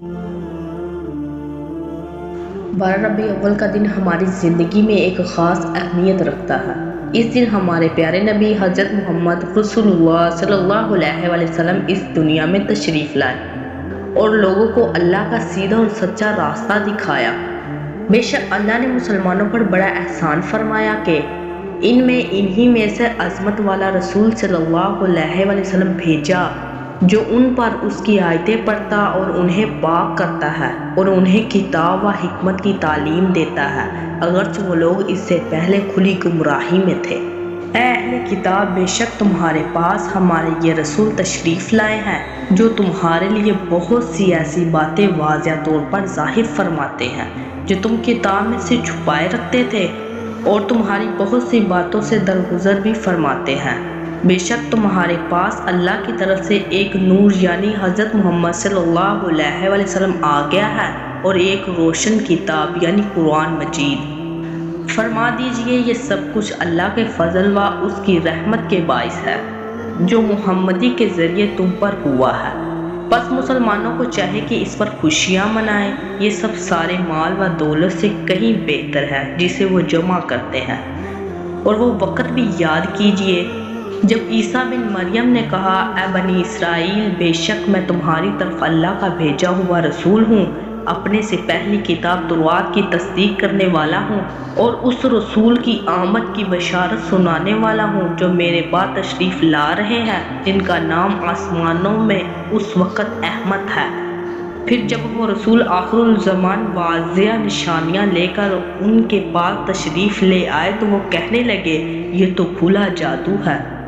12 ربیع اول کا دن ہماری زندگی میں ایک خاص اہمیت رکھتا ہے۔ اس دن ہمارے پیارے نبی حضرت محمد رسول اللہ صلی اللہ علیہ وسلم اس دنیا میں تشریف لائے اور لوگوں کو اللہ کا سیدھا اور سچا راستہ دکھایا۔ بے شک اللہ نے مسلمانوں پر بڑا احسان فرمایا کہ انہی میں سے عظمت والا رسول صلی اللہ علیہ وسلم بھیجا جو ان پر اس کی آیتیں پڑھتا اور انہیں پاک کرتا ہے اور انہیں کتاب و حکمت کی تعلیم دیتا ہے، اگرچہ وہ لوگ اس سے پہلے کھلی گمراہی میں تھے۔ اے اہل کتاب، بے شک تمہارے پاس ہمارے یہ رسول تشریف لائے ہیں جو تمہارے لیے بہت سی ایسی باتیں واضح طور پر ظاہر فرماتے ہیں جو تم کتاب میں سے چھپائے رکھتے تھے، اور تمہاری بہت سی باتوں سے درگزر بھی فرماتے ہیں۔ بے شک تمہارے پاس اللہ کی طرف سے ایک نور یعنی حضرت محمد صلی اللہ علیہ وسلم آ گیا ہے اور ایک روشن کتاب یعنی قرآن مجید۔ فرما دیجئے یہ سب کچھ اللہ کے فضل و اس کی رحمت کے باعث ہے جو محمدی کے ذریعے تم پر ہوا ہے۔ بس مسلمانوں کو چاہے کہ اس پر خوشیاں منائیں، یہ سب سارے مال و دولت سے کہیں بہتر ہے جسے وہ جمع کرتے ہیں۔ اور وہ وقت بھی یاد کیجئے جب عیسیٰ بن مریم نے کہا، اے بنی اسرائیل، بے شک میں تمہاری طرف اللہ کا بھیجا ہوا رسول ہوں، اپنے سے پہلی کتاب تورات کی تصدیق کرنے والا ہوں اور اس رسول کی آمد کی بشارت سنانے والا ہوں جو میرے بعد تشریف لا رہے ہیں، جن کا نام آسمانوں میں اس وقت احمد ہے۔ پھر جب وہ رسول آخر الزمان واضح نشانیاں لے کر ان کے پاس تشریف لے آئے تو وہ کہنے لگے، یہ تو کھلا جادو ہے۔